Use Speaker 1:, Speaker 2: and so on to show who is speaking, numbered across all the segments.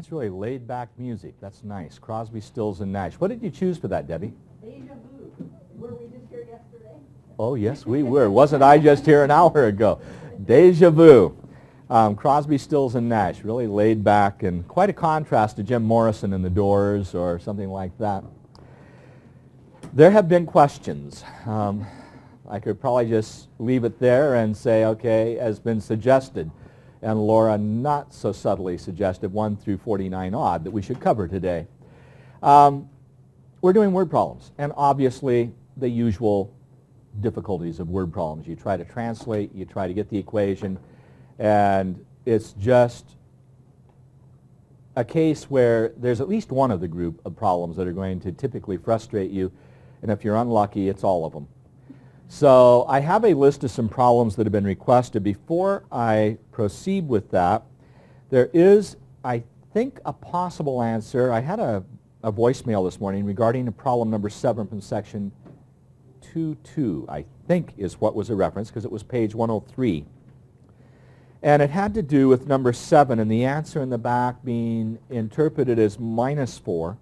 Speaker 1: That's really laid-back music. That's nice. Crosby, Stills, and Nash. What did you choose for that, Debbie?
Speaker 2: Deja vu. Were we just here yesterday?
Speaker 1: Oh, yes, we were. Wasn't I just here an hour ago? Deja vu. Crosby, Stills, and Nash. Really laid back and quite a contrast to Jim Morrison and the Doors or something like that. There have been questions. I could probably just leave it there and say, okay, as been suggested. And Laura not so subtly suggested 1 through 49 odd that we should cover today. We're doing word problems, and obviously the usual difficulties of word problems. You try to translate, you try to get the equation, and it's just a case where there's at least one of the group of problems that are going to typically frustrate you, and if you're unlucky, it's all of them. So I have a list of some problems that have been requested. Before I proceed with that, there is, I think, a possible answer. I had a voicemail this morning regarding a problem number 7 from section 2.2, I think is what was a reference, because it was page 103. And it had to do with number 7, and the answer in the back being interpreted as -4.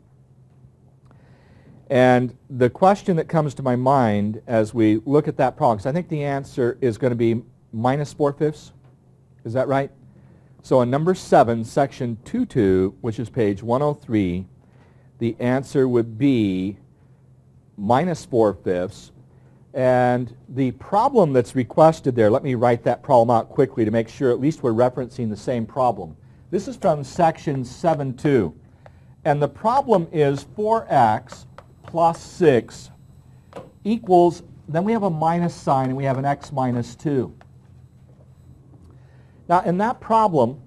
Speaker 1: And the question that comes to my mind as we look at that problem, because I think the answer is going to be -4/5. Is that right? So in number 7, section 2.2, which is page 103, the answer would be -4/5. And the problem that's requested there, let me write that problem out quickly to make sure at least we're referencing the same problem. This is from section 7.2. And the problem is 4x plus 6 equals, then we have a minus sign and we have an x minus 2. Now in that problem,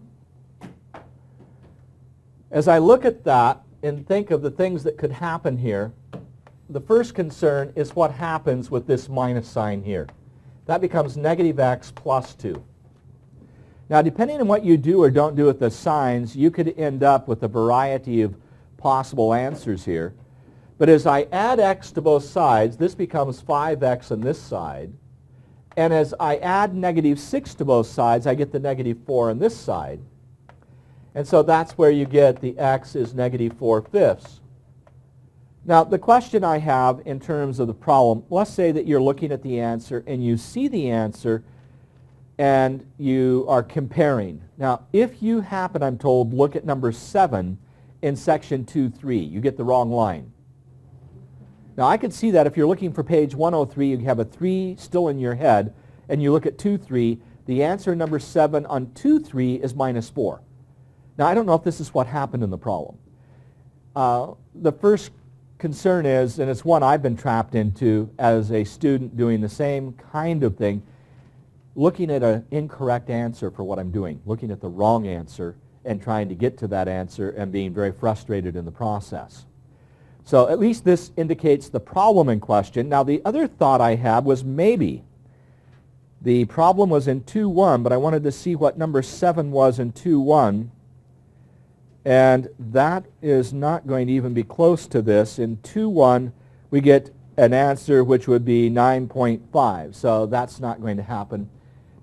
Speaker 1: as I look at that and think of the things that could happen here, the first concern is what happens with this minus sign here. That becomes negative x plus 2. Now depending on what you do or don't do with the signs, you could end up with a variety of possible answers here. But as I add x to both sides, this becomes 5x on this side. And as I add -6 to both sides, I get the -4 on this side. And so that's where you get the x is -4/5. Now the question I have in terms of the problem, let's say that you're looking at the answer and you see the answer and you are comparing. Now if you happen, I'm told, look at number 7 in section 2.3, you get the wrong line. Now I could see that if you're looking for page 103, you have a 3 still in your head, and you look at 2.3, the answer number 7 on 2.3 is -4. Now I don't know if this is what happened in the problem. The first concern is, and it's one I've been trapped into as a student doing the same kind of thing, looking at an incorrect answer for what I'm doing, looking at the wrong answer and trying to get to that answer and being very frustrated in the process. So at least this indicates the problem in question. Now the other thought I had was maybe the problem was in 2.1, but I wanted to see what number 7 was in 2.1. And that is not going to even be close to this. In 2.1, we get an answer which would be 9.5. So that's not going to happen.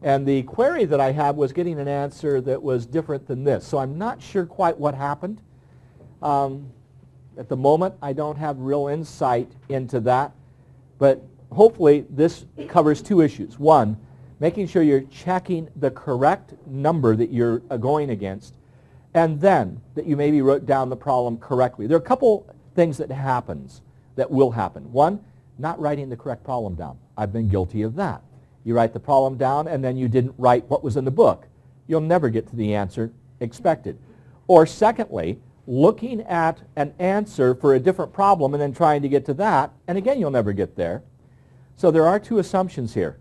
Speaker 1: And the query that I had was getting an answer that was different than this. So I'm not sure quite what happened. At the moment, I don't have real insight into that. But hopefully, this covers 2 issues. One, making sure you're checking the correct number that you're going against, and then that you maybe wrote down the problem correctly. There are a couple things that will happen. One, not writing the correct problem down. I've been guilty of that. You write the problem down, and then you didn't write what was in the book. You'll never get to the answer expected. Or secondly, looking at an answer for a different problem and then trying to get to that, and again, you'll never get there. So there are 2 assumptions here.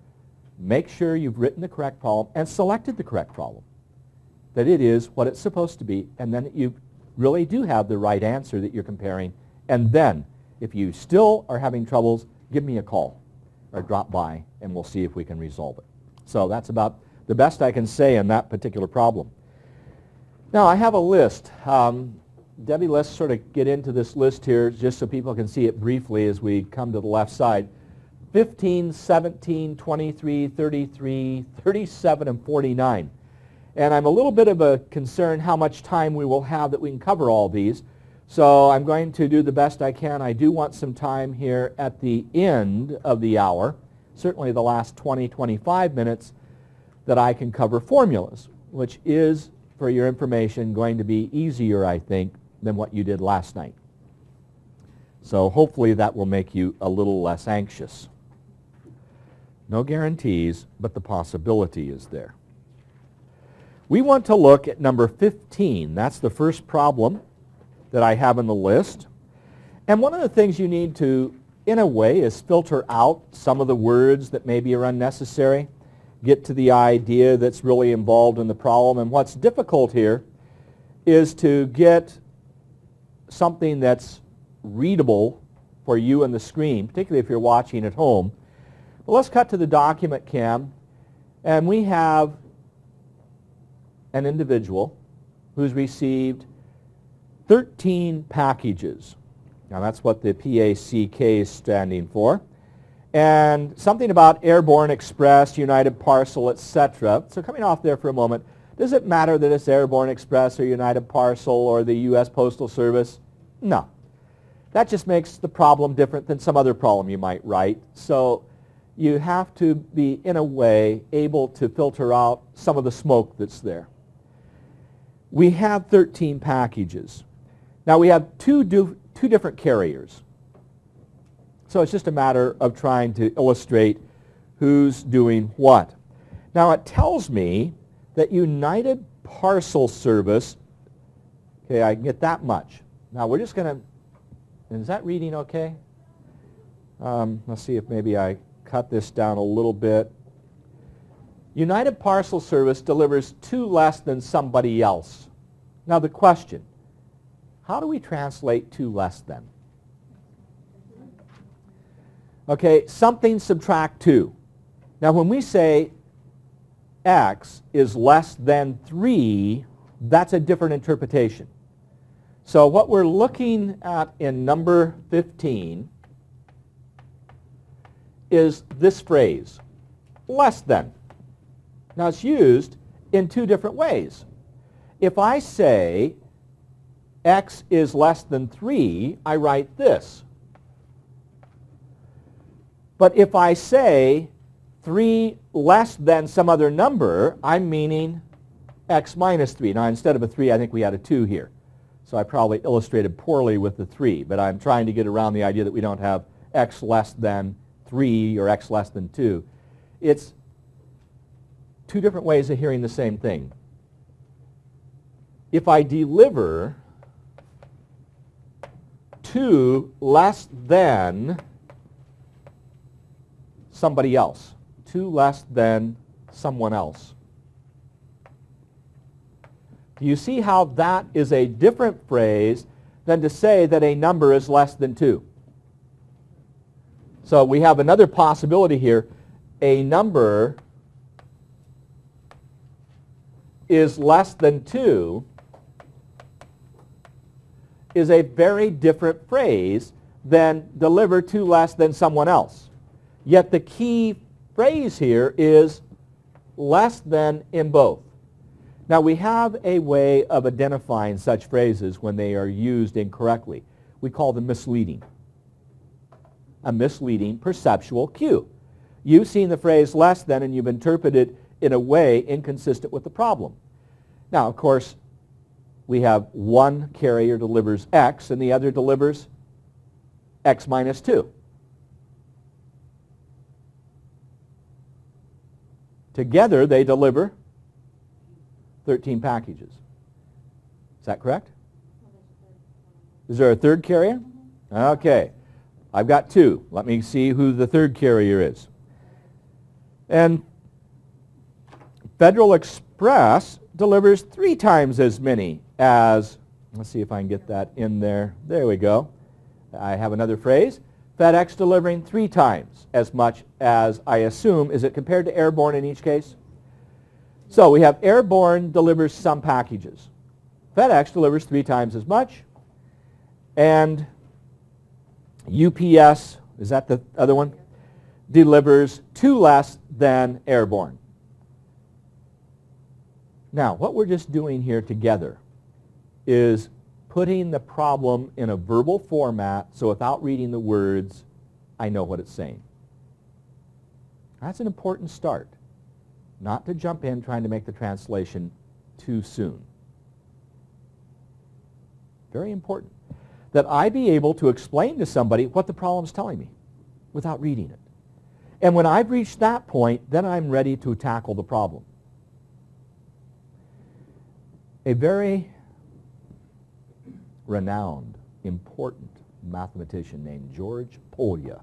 Speaker 1: Make sure you've written the correct problem and selected the correct problem, that it is what it's supposed to be, and then you really do have the right answer that you're comparing. And then, if you still are having troubles, give me a call or drop by, and we'll see if we can resolve it. So that's about the best I can say on that particular problem. Now, I have a list. Debbie, let's sort of get into this list here just so people can see it briefly as we come to the left side. 15, 17, 23, 33, 37, and 49. And I'm a little bit of a concern how much time we will have that we can cover all these. So I'm going to do the best I can. I do want some time here at the end of the hour, certainly the last 20, 25 minutes, that I can cover formulas, which is, for your information, going to be easier, I think, than what you did last night. So hopefully that will make you a little less anxious. No guarantees, but the possibility is there. We want to look at number 15. That's the first problem that I have in the list. And one of the things you need to, in a way, is filter out some of the words that maybe are unnecessary, get to the idea that's really involved in the problem. And what's difficult here is to get something that's readable for you on the screen, particularly if you're watching at home. But let's cut to the document cam, and we have an individual who's received 13 packages. Now that's what the PACK is standing for. And something about Airborne Express, United Parcel, etc. So coming off there for a moment, does it matter that it's Airborne Express or United Parcel or the U.S. Postal Service? No. That just makes the problem different than some other problem you might write. So you have to be, in a way, able to filter out some of the smoke that's there. We have 13 packages. Now we have two different carriers. So it's just a matter of trying to illustrate who's doing what. Now it tells me that United Parcel Service, okay, I can get that much. Now we're just going to, is that reading okay? Let's see if maybe I cut this down a little bit. United Parcel Service delivers 2 less than somebody else. Now the question, how do we translate 2 less than? Okay, something subtract 2. Now when we say x is less than 3, that's a different interpretation. So what we're looking at in number 15 is this phrase, less than. Now it's used in 2 different ways. If I say x is less than 3, I write this. But if I say 3 less than some other number, I'm meaning x minus 3. Now instead of a 3, I think we had a 2 here. So I probably illustrated poorly with the 3, but I'm trying to get around the idea that we don't have x less than 3 or x less than 2. It's 2 different ways of hearing the same thing. If I deliver 2 less than somebody else, 2 less than someone else. Do you see how that is a different phrase than to say that a number is less than 2? So we have another possibility here. A number is less than 2 is a very different phrase than deliver 2 less than someone else. Yet the key phrase here is less than in both. Now we have a way of identifying such phrases when they are used incorrectly. We call them misleading. A misleading perceptual cue. You've seen the phrase less than and you've interpreted it in a way inconsistent with the problem. Now, of course, we have one carrier delivers x and the other delivers x minus 2. Together they deliver 13 packages. Is that correct? Is there a third carrier? Okay. I've got 2. Let me see who the third carrier is. And Federal Express delivers 3 times as many as, let's see if I can get that in there. There we go. I have another phrase. FedEx delivering 3 times as much as, I assume, is it compared to Airborne in each case? So we have Airborne delivers some packages. FedEx delivers 3 times as much. And UPS, is that the other one? Delivers 2 less than Airborne. Now, what we're just doing here together is putting the problem in a verbal format so without reading the words, I know what it's saying. That's an important start. Not to jump in trying to make the translation too soon. Very important. That I be able to explain to somebody what the problem's telling me without reading it. And when I've reached that point, then I'm ready to tackle the problem. A very renowned, important mathematician named George Polya,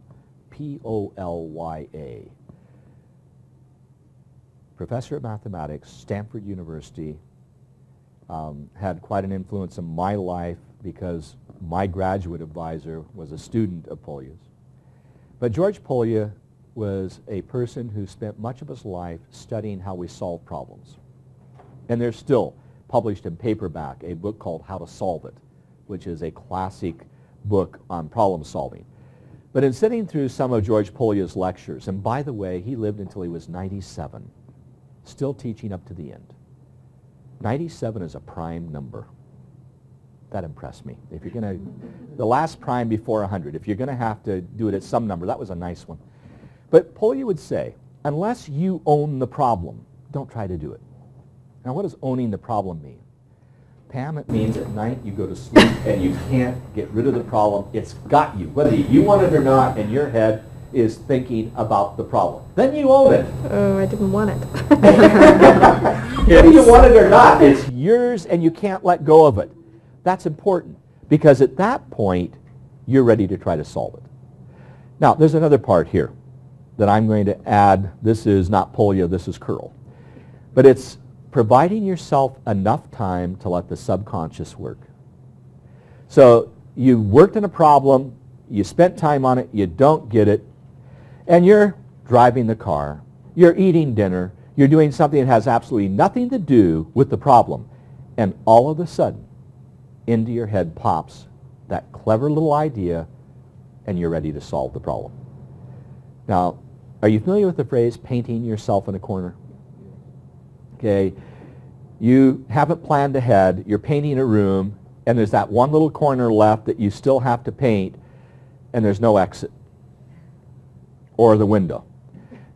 Speaker 1: P-O-L-Y-A, professor of mathematics, Stanford University, had quite an influence in my life because my graduate advisor was a student of Polya's. But George Polya was a person who spent much of his life studying how we solve problems. And there's still published in paperback a book called How to Solve It, which is a classic book on problem solving. But in sitting through some of George Polya's lectures, and by the way, he lived until he was 97, still teaching up to the end. 97 is a prime number. That impressed me. If you're going to, the last prime before 100, if you're going to have to do it at some number, that was a nice one. But Polya would say, unless you own the problem, don't try to do it. Now, what does owning the problem mean? Pam, it means at night you go to sleep and you can't get rid of the problem. It's got you, whether you want it or not, and your head is thinking about the problem. Then you own it.
Speaker 3: Oh, I didn't want it.
Speaker 1: Whether you want it or not, it's yours and you can't let go of it. That's important because at that point, you're ready to try to solve it. Now, there's another part here that I'm going to add. This is not Polya, this is Curl. But it's providing yourself enough time to let the subconscious work. So you worked on a problem, you spent time on it, you don't get it, and you're driving the car, you're eating dinner, you're doing something that has absolutely nothing to do with the problem, and all of a sudden, into your head pops that clever little idea, and you're ready to solve the problem. Now, are you familiar with the phrase painting yourself in a corner? Okay, you haven't planned ahead, you're painting a room, and there's that one little corner left that you still have to paint, and there's no exit or the window.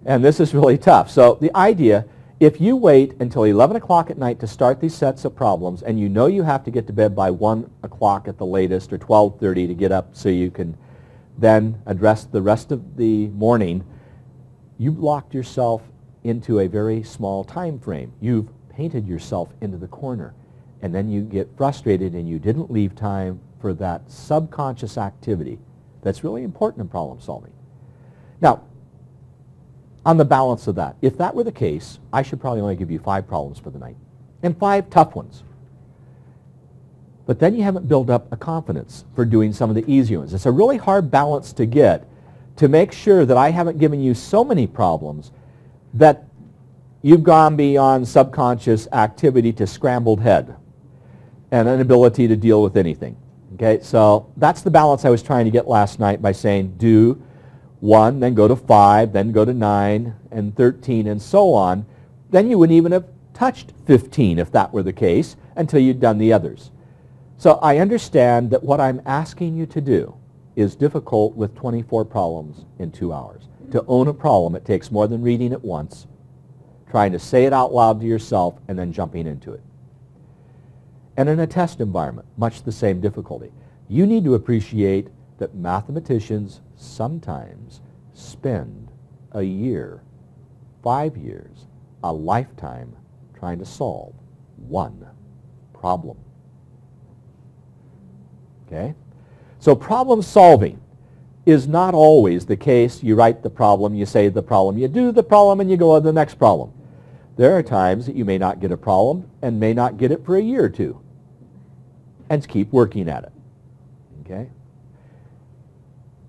Speaker 1: And this is really tough. So the idea, if you wait until 11 o'clock at night to start these sets of problems, and you know you have to get to bed by 1 o'clock at the latest, or 12:30 to get up so you can then address the rest of the morning, you've locked yourself into a very small time frame. You've painted yourself into the corner, and then you get frustrated and you didn't leave time for that subconscious activity that's really important in problem solving. Now, on the balance of that, if that were the case, I should probably only give you 5 problems for the night, and 5 tough ones. But then you haven't built up a confidence for doing some of the easier ones. It's a really hard balance to get to make sure that I haven't given you so many problems that you've gone beyond subconscious activity to scrambled head and an inability to deal with anything. Okay, so that's the balance I was trying to get last night by saying do 1, then go to 5, then go to 9 and 13 and so on. Then you wouldn't even have touched 15 if that were the case until you'd done the others. So I understand that what I'm asking you to do is difficult with 24 problems in 2 hours. To own a problem, it takes more than reading it once, trying to say it out loud to yourself, and then jumping into it. And in a test environment, much the same difficulty. You need to appreciate that mathematicians sometimes spend a year, 5 years, a lifetime trying to solve one problem. Okay? So problem solving is not always the case. You write the problem, you say the problem, you do the problem, and you go on to the next problem. There are times that you may not get a problem and may not get it for a year or 2 and keep working at it. Okay?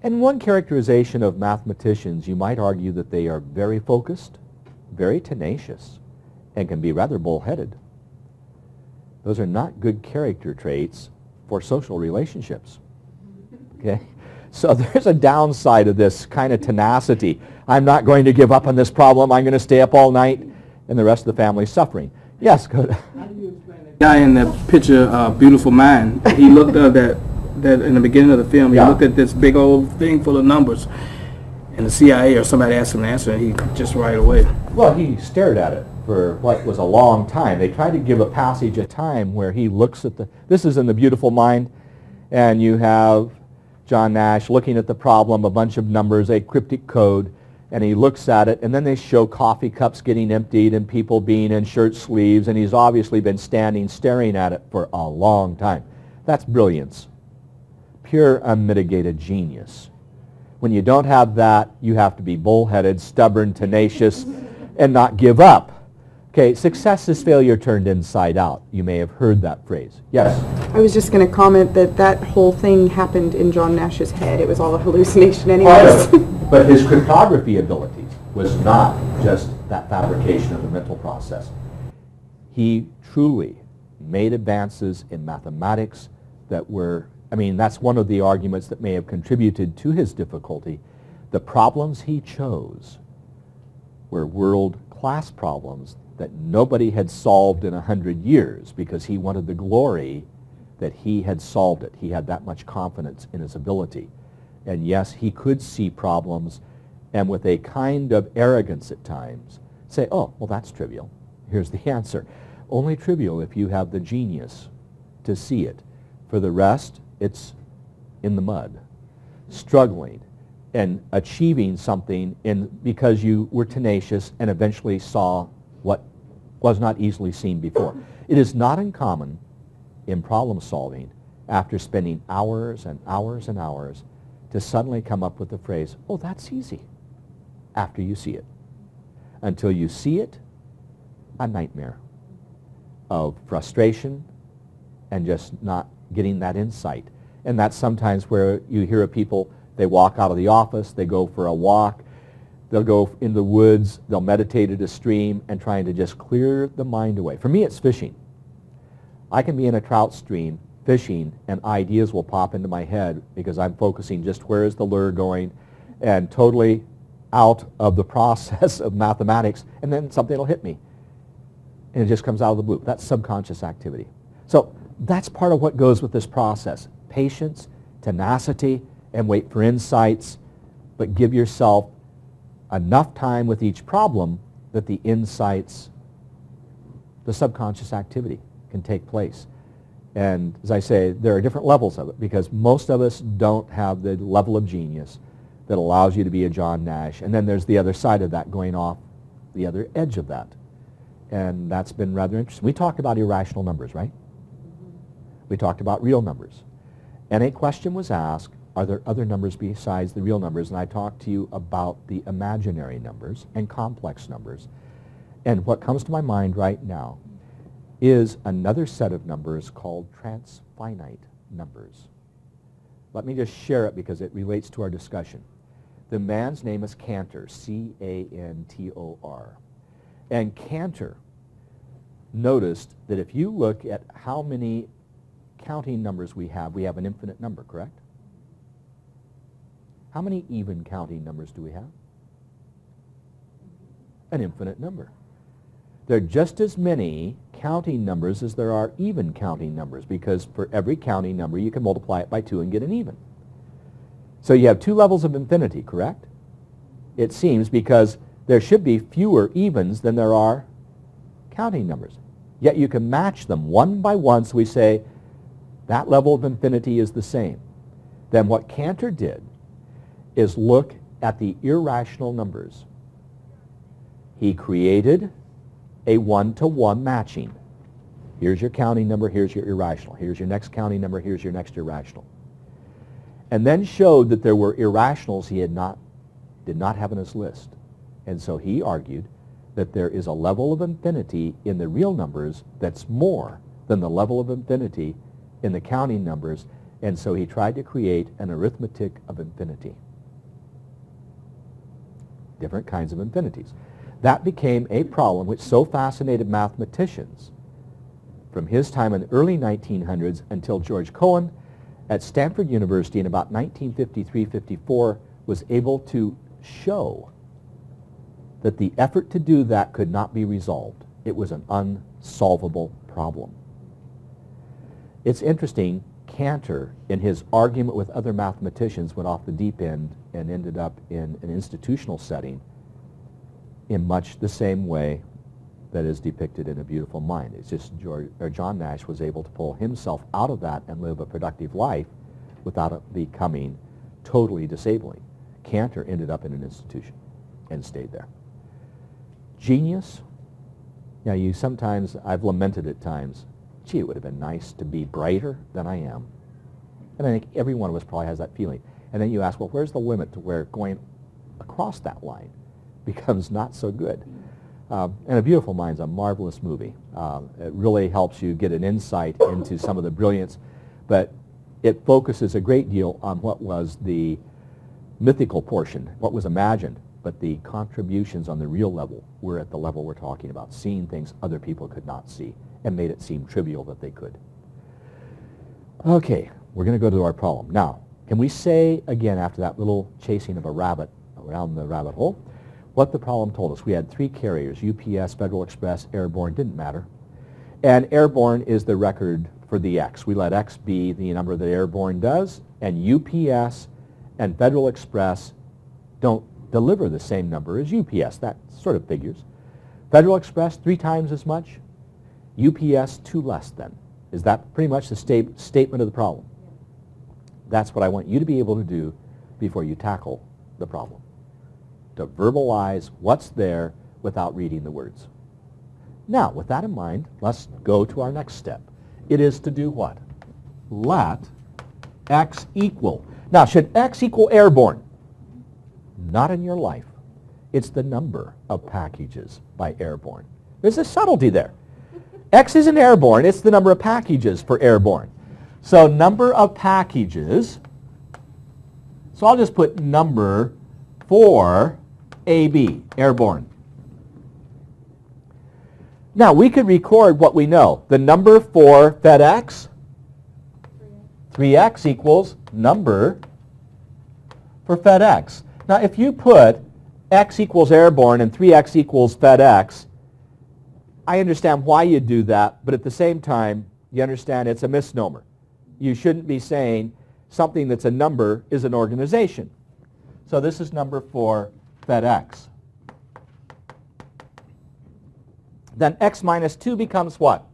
Speaker 1: And one characterization of mathematicians, you might argue that they are very focused, very tenacious, and can be rather bullheaded. Those are not good character traits for social relationships. Okay? So there's a downside of this kind of tenacity. I'm not going to give up on this problem. I'm going to stay up all night, and the rest of the family is suffering. Yes, good.
Speaker 3: How do you explain that guy in the picture, Beautiful Mind? He looked at that in the beginning of the film. He
Speaker 1: Yeah.
Speaker 3: looked at this big old thing full of numbers, and the CIA or somebody asked him to answer, and he just right away.
Speaker 1: Well, he stared at it for what was a long time. They tried to give a passage of time where he looks at this is in The Beautiful Mind, and you have John Nash looking at the problem, a bunch of numbers, a cryptic code, and he looks at it, and then they show coffee cups getting emptied and people being in shirt sleeves, and he's obviously been standing staring at it for a long time. That's brilliance. Pure unmitigated genius. When you don't have that, you have to be bullheaded, stubborn, tenacious, and not give up. Okay, success is failure turned inside out. You may have heard that phrase. Yes?
Speaker 4: I was just going to comment that that whole thing happened in John Nash's head. It was all a hallucination
Speaker 1: Part
Speaker 4: anyways.
Speaker 1: of it. But his cryptography abilities was not just that fabrication of the mental process. He truly made advances in mathematics that were, I mean, that's one of the arguments that may have contributed to his difficulty. The problems he chose were world-class problems that nobody had solved in 100 years because he wanted the glory that he had solved it. He had that much confidence in his ability. And yes, he could see problems and with a kind of arrogance at times say, oh, well, that's trivial. Here's the answer. Only trivial if you have the genius to see it. For the rest, it's in the mud, struggling and achieving something because you were tenacious and eventually saw what was not easily seen before. It is not uncommon in problem solving after spending hours and hours and hours to suddenly come up with the phrase, oh, that's easy, after you see it. Until you see it, a nightmare of frustration and just not getting that insight. And that's sometimes where you hear of people, they walk out of the office, they go for a walk, they'll go in the woods, they'll meditate at a stream and trying to just clear the mind away. For me, it's fishing. I can be in a trout stream fishing and ideas will pop into my head because I'm focusing just where is the lure going and totally out of the process of mathematics, and then something will hit me. And it just comes out of the blue. That's subconscious activity. So that's part of what goes with this process. Patience, tenacity, and wait for insights, but give yourself enough time with each problem that the insights, the subconscious activity can take place. And as I say, there are different levels of it because most of us don't have the level of genius that allows you to be a John Nash. And then there's the other side of that going off the other edge of that. And that's been rather interesting. We talked about irrational numbers, right? We talked about real numbers. And a question was asked, are there other numbers besides the real numbers? And I talked to you about the imaginary numbers and complex numbers. And what comes to my mind right now is another set of numbers called transfinite numbers. Let me just share it because it relates to our discussion. The man's name is Cantor, C-A-N-T-O-R. And Cantor noticed that if you look at how many counting numbers we have an infinite number, correct? How many even counting numbers do we have? An infinite number. There are just as many counting numbers as there are even counting numbers because for every counting number you can multiply it by 2 and get an even. So you have 2 levels of infinity, correct? It seems because there should be fewer evens than there are counting numbers. Yet you can match them one by one, so we say that level of infinity is the same. Then what Cantor did is look at the irrational numbers. He created a one-to-one matching. Here's your counting number, here's your irrational. Here's your next counting number, here's your next irrational. And then showed that there were irrationals he did not have on his list. And so he argued that there is a level of infinity in the real numbers that's more than the level of infinity in the counting numbers. And so he tried to create an arithmetic of infinity. Different kinds of infinities. That became a problem which so fascinated mathematicians from his time in the early 1900s until George Cohen at Stanford University in about 1953-54 was able to show that the effort to do that could not be resolved. It was an solvable problem. It's interesting, Cantor, in his argument with other mathematicians, went off the deep end and ended up in an institutional setting in much the same way that is depicted in A Beautiful Mind. It's just John Nash was able to pull himself out of that and live a productive life without it becoming totally disabling. Cantor ended up in an institution and stayed there. Genius, you sometimes, I've lamented at times, gee, it would have been nice to be brighter than I am. And I think every one of us probably has that feeling. And then you ask, well, where's the limit to where going across that line becomes not so good? And A Beautiful Mind's a marvelous movie. It really helps you get an insight into some of the brilliance, but it focuses a great deal on what was the mythical portion, what was imagined, but the contributions on the real level were at the level we're talking about, seeing things other people could not see, and made it seem trivial that they could. Okay, we're going to go to our problem. Now, can we say again, after that little chasing of a rabbit around the rabbit hole, what the problem told us? We had 3 carriers, UPS, Federal Express, Airborne, didn't matter. And Airborne is the record for the X. We let X be the number that Airborne does, and UPS and Federal Express don't deliver the same number as UPS. That sort of figures. Federal Express 3 times as much, UPS 2 less than. Is that pretty much the statement of the problem? That's what I want you to be able to do before you tackle the problem. To verbalize what's there without reading the words. Now, with that in mind, let's go to our next step. It is to do what? Let X equal. Now, should X equal Airborne? Not in your life. It's the number of packages by Airborne. There's a subtlety there. X isn't Airborne, it's the number of packages for Airborne. So number of packages, so I'll just put number for AB, Airborne. Now we could record what we know. The number for FedEx, 3x equals number for FedEx. Now if you put x equals Airborne and 3x equals FedEx, I understand why you do that, but at the same time, you understand it's a misnomer. You shouldn't be saying something that's a number is an organization. So this is number for FedEx. Then x minus 2 becomes what?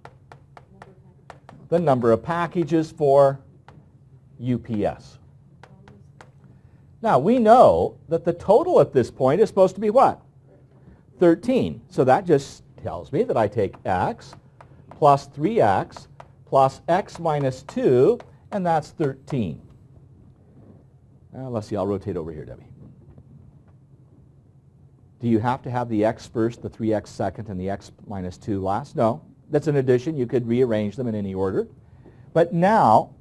Speaker 1: The number of packages for UPS. Now we know that the total at this point is supposed to be what? 13. So that just tells me that I take x plus 3x plus x minus 2, and that's 13. Let's see, I'll rotate over here, Debbie. Do you have to have the x first, the 3x second, and the x minus 2 last? No. That's an addition. You could rearrange them in any order. But now,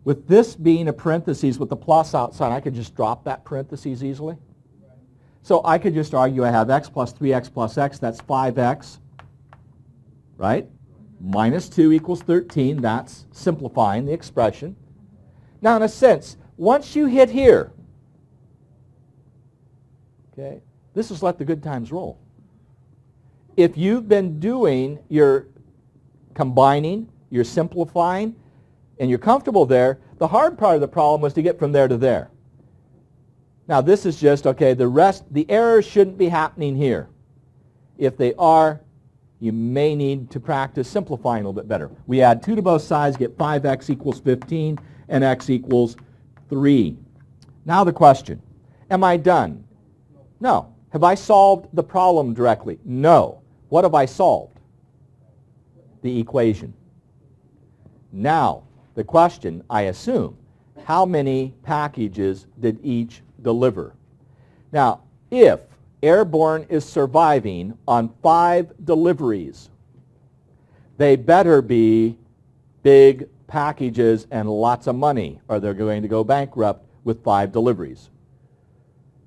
Speaker 1: with this being a parentheses with the plus outside, I could just drop that parentheses easily. So I could just argue I have x plus 3x plus x, that's 5x, right? Minus 2 equals 13, that's simplifying the expression. Now in a sense, once you hit here, okay, this is let the good times roll. If you've been doing your combining, your simplifying, and you're comfortable there, the hard part of the problem was to get from there to there. Now this is just, okay, the errors shouldn't be happening here. If they are, you may need to practice simplifying a little bit better. We add 2 to both sides, get 5x equals 15, and x equals 3. Now the question, am I done? No. Have I solved the problem directly? No. What have I solved? The equation. Now, the question, I assume, how many packages did each deliver? Now, if Airborne is surviving on 5 deliveries, they better be big packages and lots of money, or they're going to go bankrupt with 5 deliveries.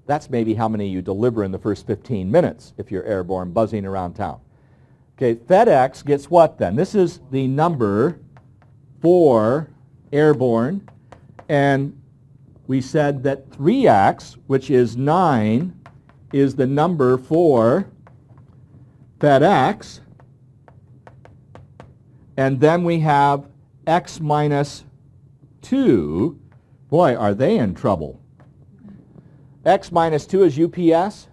Speaker 1: That's maybe how many you deliver in the first 15 minutes if you're Airborne buzzing around town. Okay, FedEx gets what then? This is the number for Airborne, and we said that 3x, which is 9, is the number for FedEx, And then we have x minus 2. Boy, are they in trouble. X minus 2 is UPS.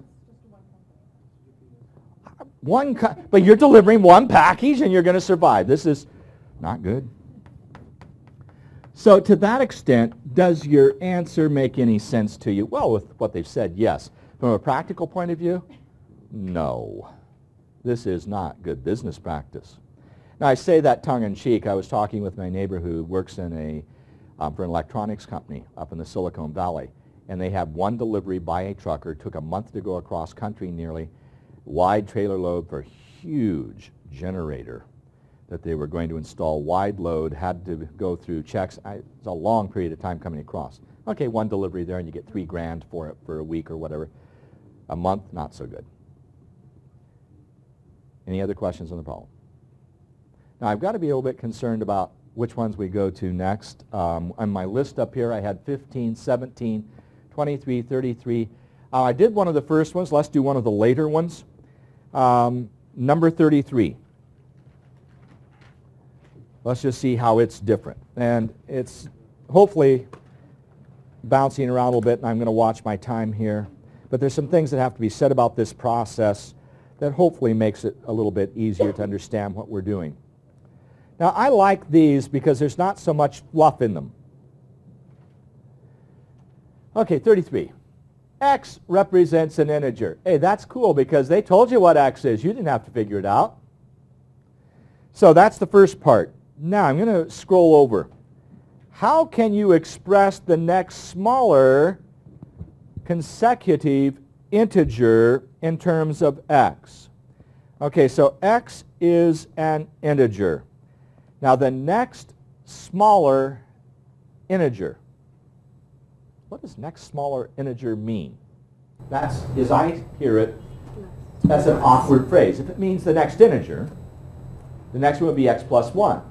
Speaker 1: But you're delivering one package and you're going to survive. This is not good. So to that extent, does your answer make any sense to you? Well, with what they've said, yes. From a practical point of view, no. This is not good business practice. Now, I say that tongue-in-cheek. I was talking with my neighbor who works in for an electronics company up in the Silicon Valley, and they have one delivery by a trucker. It took a month to go across country nearly, wide trailer load for a huge generator that they were going to install, wide load, had to go through checks. It's a long period of time coming across. Okay, one delivery there, and you get $3,000 for it for a week or whatever. A month, not so good. Any other questions on the problem? Now, I've got to be a little bit concerned about which ones we go to next. On my list up here, I had 15, 17, 23, 33. I did one of the first ones. Let's do one of the later ones. Number 33. Let's just see how it's different. And it's hopefully bouncing around a little bit, and I'm going to watch my time here. But there's some things that have to be said about this process that hopefully makes it a little bit easier to understand what we're doing. Now, I like these because there's not so much fluff in them. Okay, 33. X represents an integer. Hey, that's cool because they told you what X is. You didn't have to figure it out. So that's the first part. Now, I'm going to scroll over. How can you express the next smaller consecutive integer in terms of X? Okay, so X is an integer. Now, the next smaller integer. What does next smaller integer mean? That's, as I hear it, that's an awkward phrase. If it means the next integer, the next one would be X plus 1.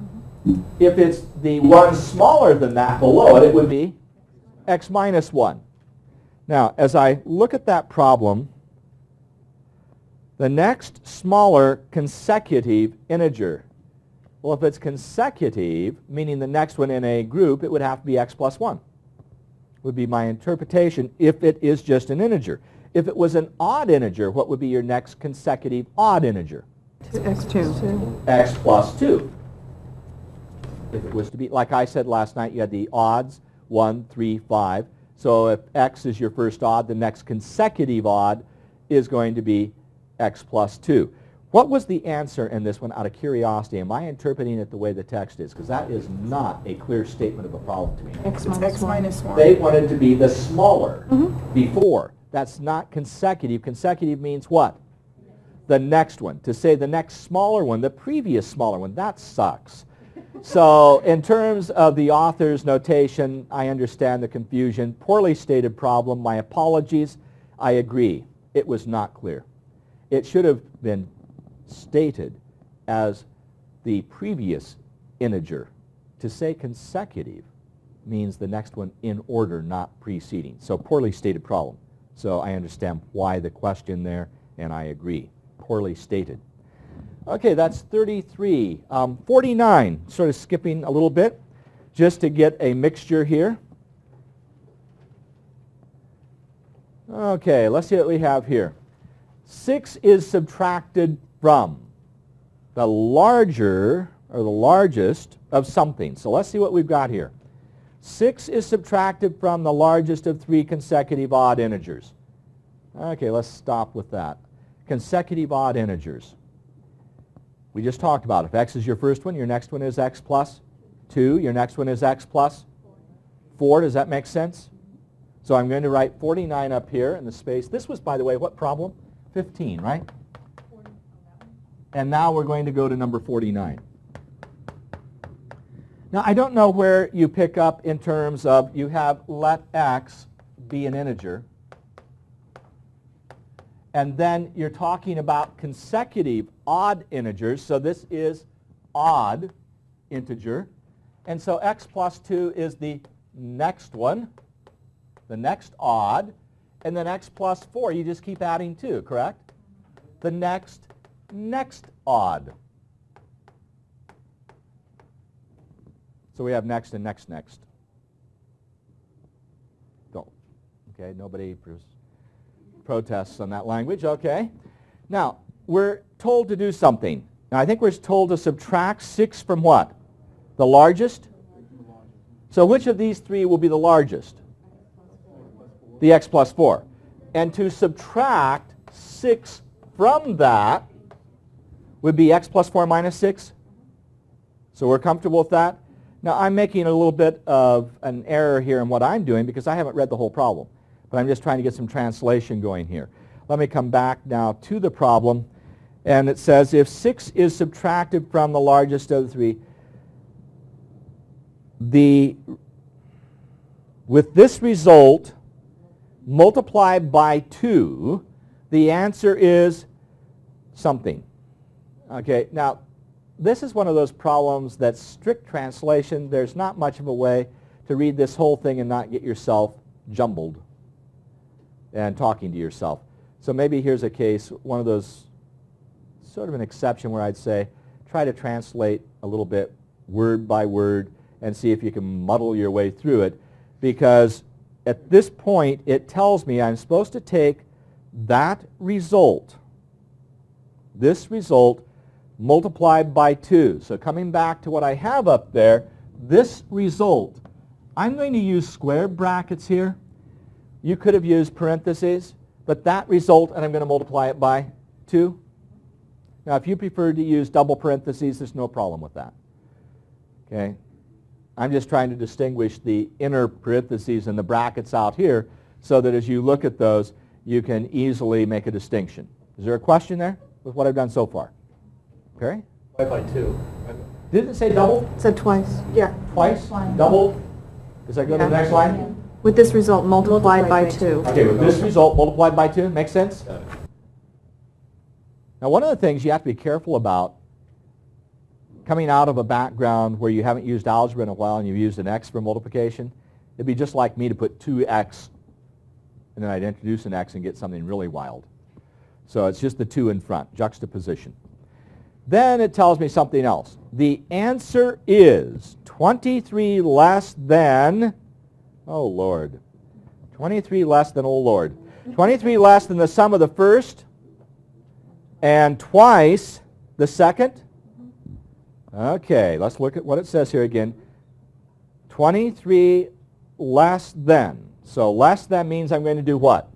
Speaker 1: If it's the one smaller than that below it, it would be X minus 1. Now, as I look at that problem, the next smaller consecutive integer. Well, if it's consecutive, meaning the next one in a group, it would have to be X plus 1. Would be my interpretation if it is just an integer. If it was an odd integer, what would be your next consecutive odd integer?
Speaker 4: X2.
Speaker 1: X plus 2. If it was to be, like I said last night, you had the odds, 1, 3, 5. So if X is your first odd, the next consecutive odd is going to be X plus 2. What was the answer in this one out of curiosity? Am I interpreting it the way the text is? Because that is not a clear statement of a problem to me.
Speaker 4: X minus 1.
Speaker 1: They wanted to be the smaller before. That's not consecutive. Consecutive means what? The next one. To say the next smaller one, the previous smaller one, that sucks. So in terms of the author's notation, I understand the confusion. Poorly stated problem. My apologies. I agree. It was not clear. It should have been stated as the previous integer. To say consecutive means the next one in order, not preceding. So poorly stated problem. So I understand why the question there, and I agree. Poorly stated. Okay, that's 33. 49, sort of skipping a little bit, just to get a mixture here. Okay, let's see what we have here. 6 is subtracted from the larger, or the largest, of something. So let's see what we've got here. 6 is subtracted from the largest of 3 consecutive odd integers. Okay, let's stop with that. Consecutive odd integers. We just talked about it. If X is your first one, your next one is X plus 2. Your next one is X plus 4. Does that make sense? So I'm going to write 49 up here in the space. This was, by the way, what problem? 15, right? And now we're going to go to number 49. Now, I don't know where you pick up in terms of you have let X be an integer. And then you're talking about consecutive odd integers. So this is odd integer. And so X plus 2 is the next one, the next odd. And then X plus 4, you just keep adding 2, correct? The next odd. So we have next and next. Don't. Okay, nobody protests on that language. Okay. Now, we're told to do something. Now, I think we're told to subtract 6 from what? The largest? So which of these three will be the largest? The x plus 4. And to subtract 6 from that would be x plus 4 minus 6. So we're comfortable with that? Now, I'm making a little bit of an error here in what I'm doing because I haven't read the whole problem. But I'm just trying to get some translation going here. Let me come back now to the problem. And it says if 6 is subtracted from the largest of the three, with this result multiplied by 2, the answer is something. Okay, now this is one of those problems that's strict translation. There's not much of a way to read this whole thing and not get yourself jumbled and talking to yourself. So maybe here's a case, one of those, sort of an exception where I'd say try to translate a little bit word by word and see if you can muddle your way through it, because at this point it tells me I'm supposed to take that result, this result, multiplied by 2. So coming back to what I have up there, this result, I'm going to use square brackets here. You could have used parentheses, but that result, and I'm going to multiply it by 2. Now, if you prefer to use double parentheses, there's no problem with that. Okay? I'm just trying to distinguish the inner parentheses and the brackets out here so that as you look at those, you can easily make a distinction. Is there a question there with what I've done so far? Okay?
Speaker 5: By 2.
Speaker 1: Didn't it say double?
Speaker 4: It said twice. Yeah.
Speaker 1: Twice? Double? Does that go to the next line?
Speaker 4: With this result multiplied by 2.
Speaker 1: Okay, with this result multiplied by 2. Makes sense? Now, one of the things you have to be careful about coming out of a background where you haven't used algebra in a while and you've used an x for multiplication, it'd be just like me to put 2x and then I'd introduce an x and get something really wild. So it's just the 2 in front, juxtaposition. Then it tells me something else. The answer is 23 less than, oh Lord, 23 less than, oh Lord, 23 less than the sum of the first and twice the second. Okay, let's look at what it says here again. 23 less than. So less than means I'm going to do what?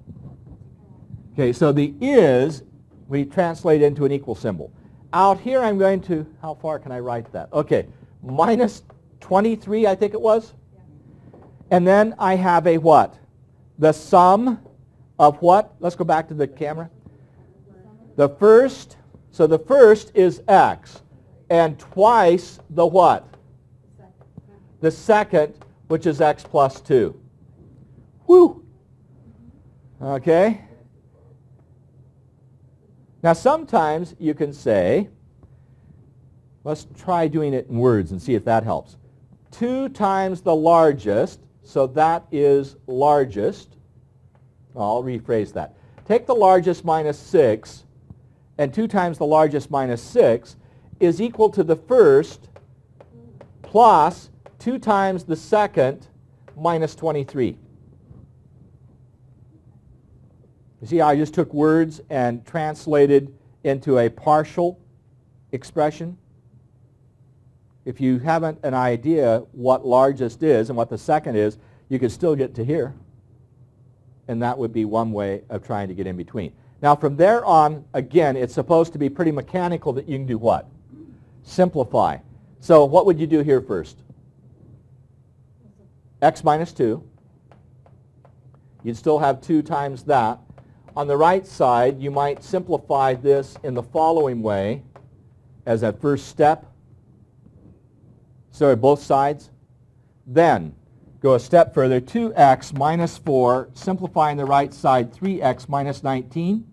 Speaker 1: Okay, so the is, we translate into an equal symbol. Out here I'm going to, how far can I write that? Okay, minus 23 I think it was. And then I have a what? The sum of what? Let's go back to the camera. The first, so the first is x. And twice the what? The second, which is x plus 2. Whew. Okay. Now sometimes you can say, let's try doing it in words and see if that helps. 2 times the largest, so that is largest. I'll rephrase that. Take the largest minus 6, and 2 times the largest minus 6 is equal to the first plus 2 times the second minus 23. You see how I just took words and translated into a partial expression? If you haven't an idea what largest is and what the second is, you could still get to here. And that would be one way of trying to get in between. Now from there on, again, it's supposed to be pretty mechanical that you can do what? Simplify. So what would you do here first? X minus 2. You'd still have 2 times that. On the right side, you might simplify this in the following way as a first step. So both sides. Then go a step further, 2x minus 4, simplifying the right side, 3x minus 19.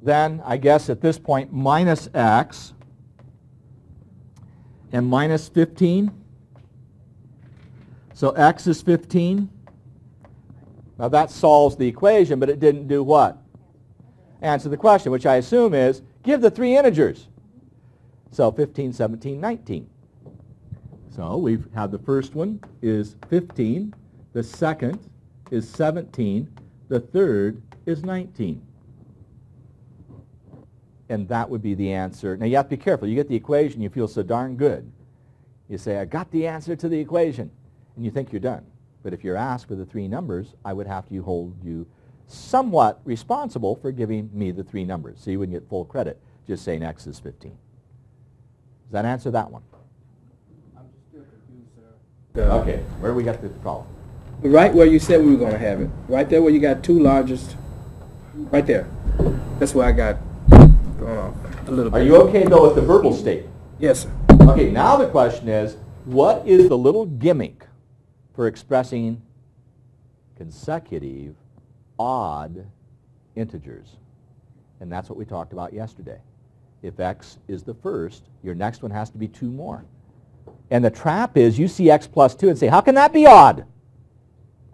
Speaker 1: Then, I guess at this point, minus x and minus 15. So x is 15. Now that solves the equation, but it didn't do what? Answer the question, which I assume is, give the 3 integers. So 15, 17, 19. So we've had the first one is 15, the second is 17, the third is 19. And that would be the answer. Now you have to be careful. You get the equation, you feel so darn good. You say, I got the answer to the equation, and you think you're done. But if you're asked for the three numbers, I would have to hold you somewhat responsible for giving me the three numbers. So you wouldn't get full credit just saying x is 15. Does that answer that one?
Speaker 3: I'm still confused, sir.
Speaker 1: Okay, where we got the problem?
Speaker 3: Right where you said we were going to have it. Right there where you got two largest. Right there. That's where I got going off a little bit.
Speaker 1: Are you okay, though, with the verbal state?
Speaker 3: Yes, sir.
Speaker 1: Okay, now the question is, what is the little gimmick for expressing consecutive odd integers? And that's what we talked about yesterday. If x is the first, your next one has to be 2 more. And the trap is you see x plus 2 and say, how can that be odd?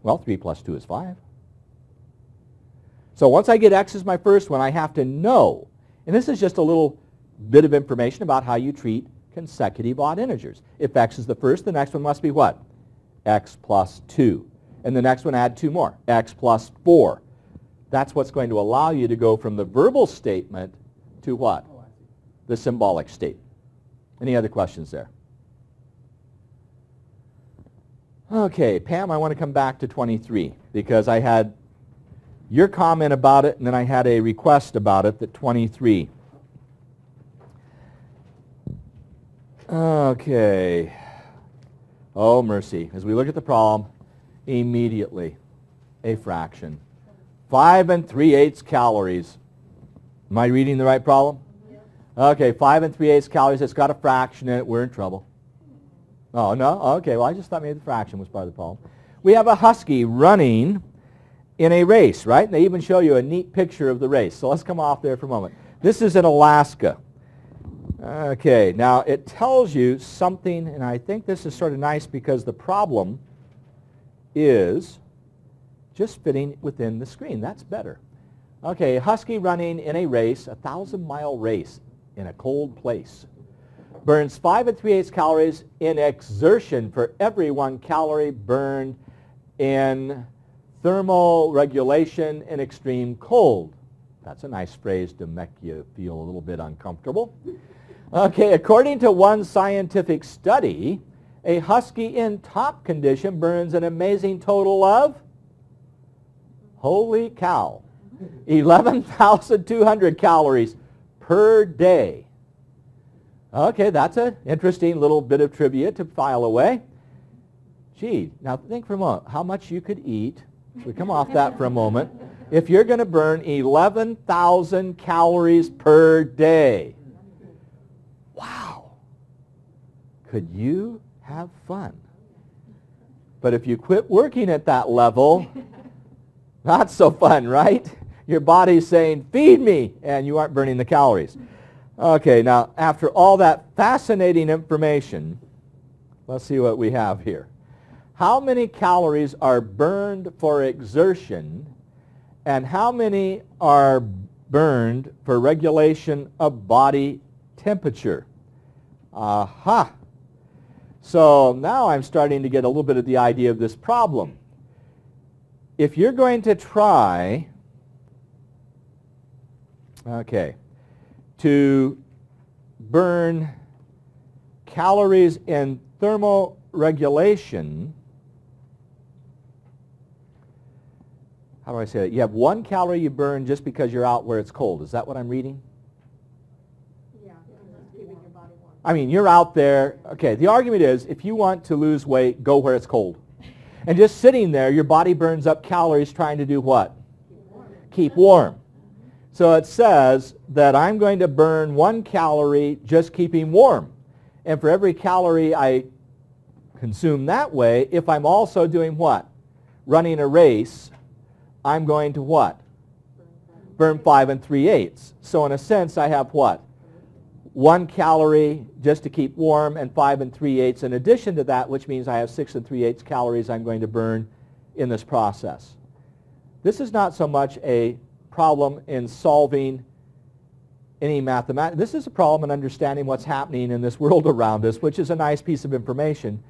Speaker 1: Well, 3 plus 2 is 5. So once I get x as my first one, I have to know. And this is just a little bit of information about how you treat consecutive odd integers. If x is the first, the next one must be what? X plus 2. And the next one add 2 more, x plus 4. That's what's going to allow you to go from the verbal statement to what? The symbolic state. Any other questions there? Okay, Pam, I want to come back to 23 because I had your comment about it and then I had a request about it, that 23. Okay. Oh, mercy. As we look at the problem, immediately a fraction. 5 3/8 calories. Am I reading the right problem? Okay, 5 3/8 calories. It's got a fraction in it. We're in trouble. Oh, no? Okay, well, I just thought maybe the fraction was part of the problem. We have a husky running in a race, right? And they even show you a neat picture of the race. So let's come off there for a moment. This is in Alaska. Okay, now it tells you something, and I think this is sort of nice because the problem is just fitting within the screen. That's better. Okay, a husky running in a race, a 1,000-mile race in a cold place. Burns 5 3/8 calories in exertion for every 1 calorie burned in thermal regulation in extreme cold. That's a nice phrase to make you feel a little bit uncomfortable. Okay, according to one scientific study, a husky in top condition burns an amazing total of, holy cow, 11,200 calories per day. Okay, that's an interesting little bit of trivia to file away. Gee, now think for a moment how much you could eat. So we come off that for a moment. If you're going to burn 11,000 calories per day. Wow. Could you have fun? But if you quit working at that level, not so fun, right? Your body's saying, feed me, and you aren't burning the calories. Okay, now after all that fascinating information, let's see what we have here. How many calories are burned for exertion, and how many are burned for regulation of body temperature? Aha! So now I'm starting to get a little bit of the idea of this problem. If you're going to try, okay, to burn calories in thermoregulation, how do I say that? You have 1 calorie you burn just because you're out where it's cold. Is that what I'm reading?
Speaker 2: Yeah, it's keeping your body warm.
Speaker 1: I mean, you're out there. Okay, the argument is if you want to lose weight, go where it's cold. And just sitting there, your body burns up calories trying to do what? Keep warm. So it says that I'm going to burn 1 calorie just keeping warm. And for every calorie I consume that way, if I'm also doing what? Running a race, I'm going to what? Burn 5 3/8. So in a sense, I have what? 1 calorie just to keep warm and 5 3/8 in addition to that, which means I have 6 3/8 calories I'm going to burn in this process. This is not so much a problem in solving any mathematics. This is a problem in understanding what's happening in this world around us, which is a nice piece of information.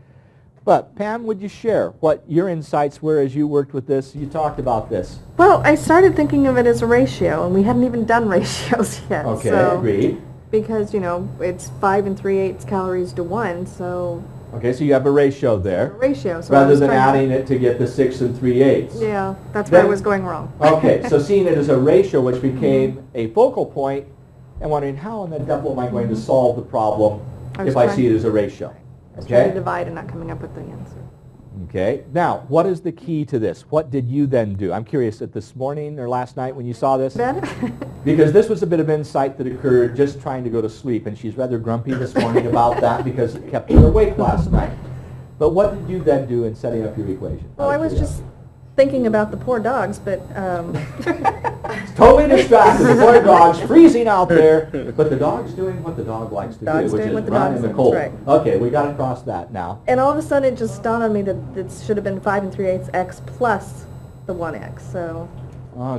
Speaker 1: But Pam, would you share what your insights were as you worked with this? You talked about this.
Speaker 2: Well, I started thinking of it as a ratio, and we hadn't even done ratios yet.
Speaker 1: Okay,
Speaker 2: so,
Speaker 1: agreed.
Speaker 2: Because, you know, it's 5 3/8 calories to 1, so
Speaker 1: Okay, so you have a ratio
Speaker 2: a
Speaker 1: there,
Speaker 2: ratio. So I
Speaker 1: rather
Speaker 2: was
Speaker 1: than
Speaker 2: trying
Speaker 1: adding it to get the 6 3/8.
Speaker 2: Yeah, that's where I
Speaker 1: Then-
Speaker 2: was going wrong.
Speaker 1: Okay, so seeing it as a ratio, which became a focal point, and wondering how in the devil am I going to solve the problem
Speaker 2: I was
Speaker 1: if I
Speaker 2: trying-
Speaker 1: see it as a ratio?
Speaker 2: I was trying to
Speaker 1: Okay?
Speaker 2: divide and not coming up with the answer.
Speaker 1: Okay. Now, what is the key to this? What did you then do? I'm curious, at this morning or last night when you saw this?
Speaker 2: Ben?
Speaker 1: Because this was a bit of insight that occurred just trying to go to sleep, and she's rather grumpy this morning about that because it kept her awake last night. But what did you then do in setting up your equation?
Speaker 2: Well, I was just thinking about the poor dogs, but
Speaker 1: Totally distracted. The poor dog's freezing out there, but the dog's doing what the dog likes to
Speaker 2: Dog's
Speaker 1: do, which
Speaker 2: doing
Speaker 1: is
Speaker 2: what the
Speaker 1: run
Speaker 2: dog
Speaker 1: in the
Speaker 2: does,
Speaker 1: cold.
Speaker 2: right.
Speaker 1: Okay, we got across that now.
Speaker 2: and all of a sudden it just dawned on me that it should have been 5 3/8 x plus the 1x, so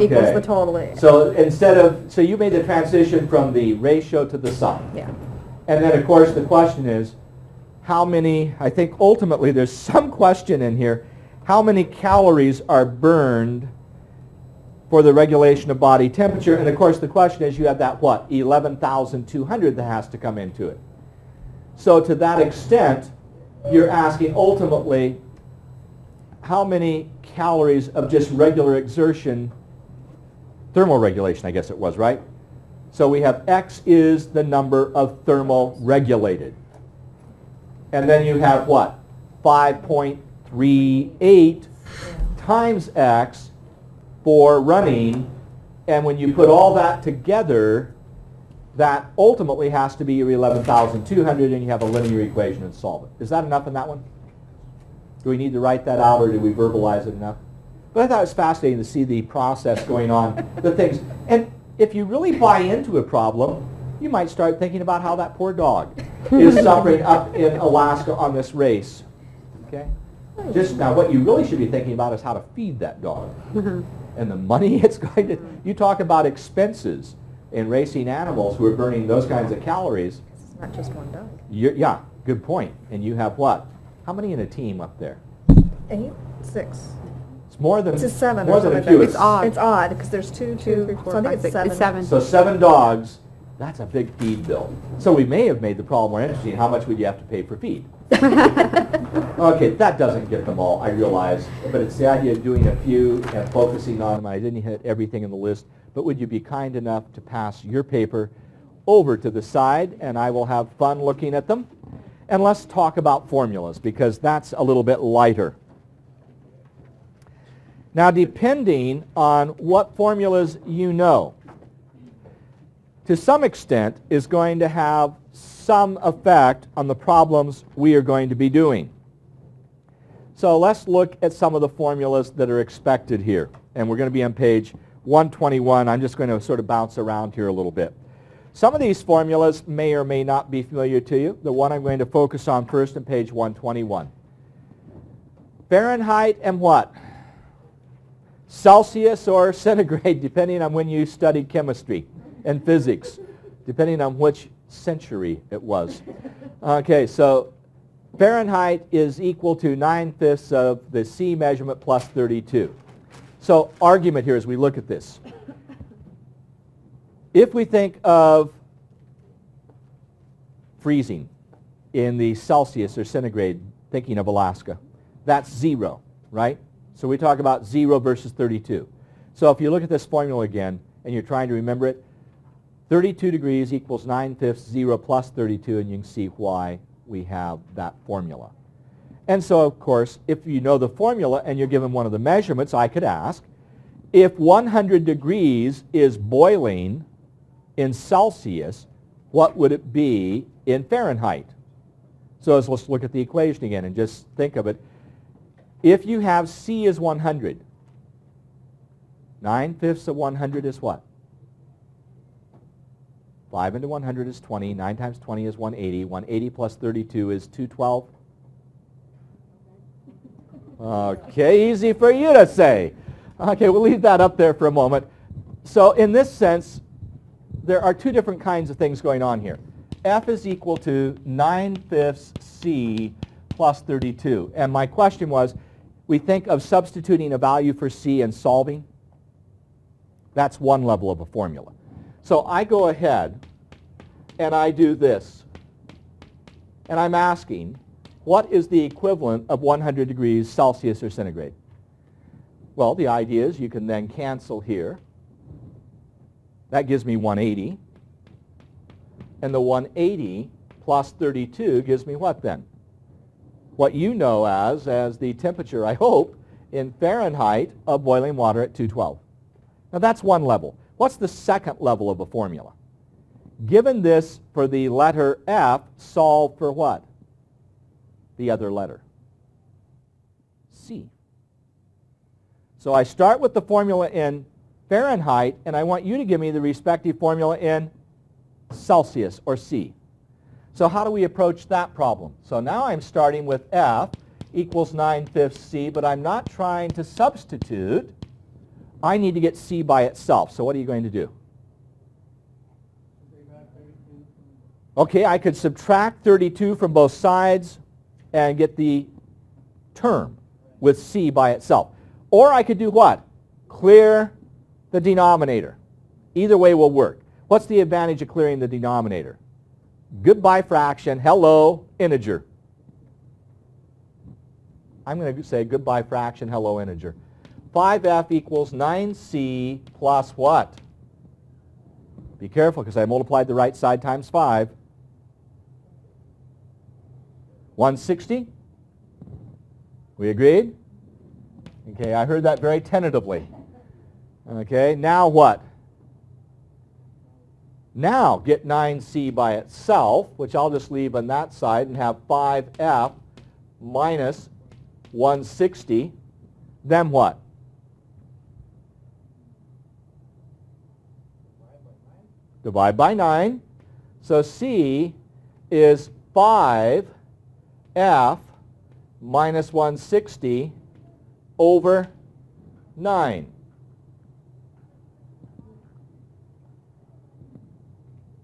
Speaker 2: equals
Speaker 1: Okay.
Speaker 2: the total.
Speaker 1: So instead of, so you made the transition from the ratio to the sum.
Speaker 2: Yeah.
Speaker 1: And then, of course, the question is, how many, I think ultimately there's some question in here, how many calories are burned for the regulation of body temperature? And, of course, the question is, you have that, what, 11,200 that has to come into it. So to that extent, you're asking ultimately, how many calories of just regular exertion, thermal regulation, I guess it was, right? So we have X is the number of thermal regulated. And then you have what? 5.38 times X for running. And when you put all that together, that ultimately has to be your 11,200, and you have a linear equation and solve it. Is that enough in that one? Do we need to write that out, or do we verbalize it enough? But I thought it was fascinating to see the process going on, the things. And if you really buy into a problem, you might start thinking about how that poor dog is suffering up in Alaska on this race. Okay? Just now, what you really should be thinking about is how to feed that dog. And the money it's going to, you talk about expenses in racing animals who are burning those kinds of calories.
Speaker 2: It's not just one dog.
Speaker 1: Yeah, good point. And you have what? How many in a team up there?
Speaker 2: 8, 6.
Speaker 1: It's more than,
Speaker 2: It's a 7
Speaker 1: more
Speaker 2: or
Speaker 1: than a
Speaker 2: something
Speaker 1: few.
Speaker 2: like
Speaker 4: It's odd.
Speaker 2: It's odd because there's 2, 3, 4,
Speaker 4: So I think
Speaker 2: 5,
Speaker 4: it's
Speaker 2: 7.
Speaker 4: It's 7.
Speaker 1: So 7 dogs, that's a big feed bill. So we may have made the problem more interesting. How much would you have to pay for feed? Okay, that doesn't get them all, I realize. But it's the idea of doing a few and focusing on them. I didn't hit everything in the list. But would you be kind enough to pass your paper over to the side, and I will have fun looking at them. And let's talk about formulas, because that's a little bit lighter. Now, depending on what formulas you know, to some extent is going to have some effect on the problems we are going to be doing. So let's look at some of the formulas that are expected here. And we're going to be on page 121. I'm just going to sort of bounce around here a little bit. Some of these formulas may or may not be familiar to you. The one I'm going to focus on first on page 121. Fahrenheit and what? Celsius or centigrade, depending on when you studied chemistry and physics, depending on which century it was. Okay, so Fahrenheit is equal to 9/5 of the C measurement plus 32. So argument here as we look at this. If we think of freezing in the Celsius or centigrade, thinking of Alaska, that's 0, right? So we talk about 0 versus 32. So if you look at this formula again and you're trying to remember it, 32 degrees equals 9/5 0 plus 32, and you can see why we have that formula. And so, of course, if you know the formula and you're given one of the measurements, I could ask, if 100 degrees is boiling in Celsius, what would it be in Fahrenheit? So let's look at the equation again and just think of it. If you have C is 100, 9/5 of 100 is what? 5 into 100 is 20. 9 times 20 is 180. 180 plus 32 is 212. Okay, easy for you to say. Okay, we'll leave that up there for a moment. So in this sense, there are two different kinds of things going on here. F is equal to 9/5 C plus 32. And my question was, we think of substituting a value for C and solving. That's one level of a formula. So I go ahead and I do this. And I'm asking, what is the equivalent of 100 degrees Celsius or centigrade? Well, the idea is you can then cancel here. That gives me 180. And the 180 plus 32 gives me what then? What you know as the temperature, I hope, in Fahrenheit of boiling water at 212. Now that's one level. What's the second level of a formula? Given this for the letter F, solve for what? The other letter. C. So I start with the formula in Fahrenheit, and I want you to give me the respective formula in Celsius, or C. So how do we approach that problem? So now I'm starting with F equals 9/5 C, but I'm not trying to substitute. I need to get C by itself. So what are you going to do? Okay, I could subtract 32 from both sides and get the term with C by itself. Or I could do what? Clear the denominator. Either way will work. What's the advantage of clearing the denominator? Goodbye fraction, hello integer. I'm going to say goodbye fraction, hello integer. 5F equals 9C plus what? Be careful because I multiplied the right side times 5. 160? We agreed? Okay, I heard that very tentatively. Okay, now what? Now get 9C by itself, which I'll just leave on that side, and have 5F minus 160. Then what? Divide by 9. So C is 5F minus 160 over 9.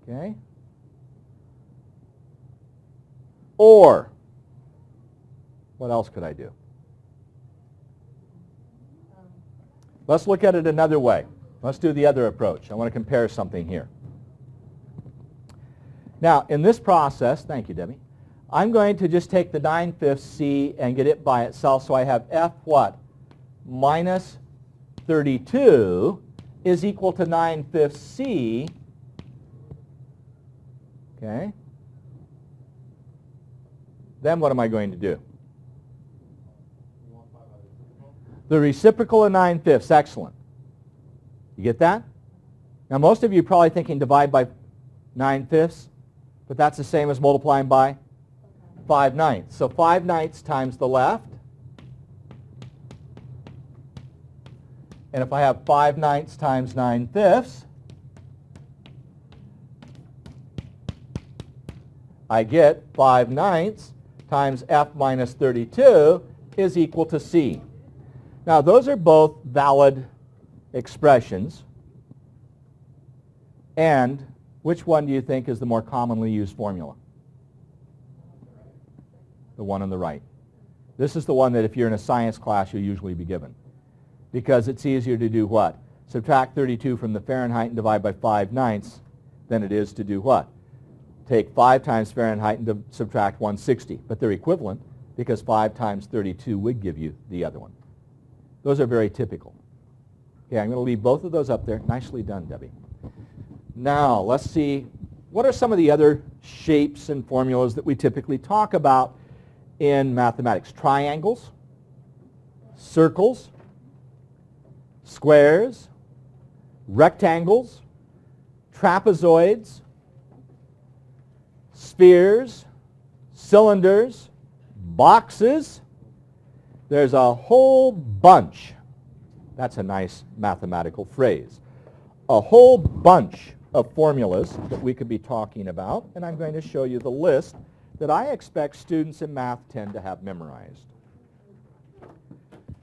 Speaker 1: Okay? Or, what else could I do? Let's look at it another way. Let's do the other approach. I want to compare something here. Now, in this process, thank you, Debbie, I'm going to just take the 9/5 C and get it by itself. So I have F what? Minus 32 is equal to 9/5 C. Okay. Then what am I going to do? The reciprocal of 9/5. Excellent. You get that? Now most of you are probably thinking divide by 9/5, but that's the same as multiplying by 5/9. So 5/9 times the left. And if I have 5/9 times 9/5, I get 5/9 times F minus 32 is equal to C. Now those are both valid expressions. And which one do you think is the more commonly used formula? The one on the right. This is the one that if you're in a science class you'll usually be given. Because it's easier to do what? Subtract 32 from the Fahrenheit and divide by 5/9 than it is to do what? Take 5 times Fahrenheit and subtract 160. But they're equivalent because 5 times 32 would give you the other one. Those are very typical. Okay, I'm going to leave both of those up there. Nicely done, Debbie. Now, let's see, what are some of the other shapes and formulas that we typically talk about in mathematics? Triangles, circles, squares, rectangles, trapezoids, spheres, cylinders, boxes. There's a whole bunch. That's a nice mathematical phrase. A whole bunch of formulas that we could be talking about, and I'm going to show you the list that I expect students in math tend to have memorized.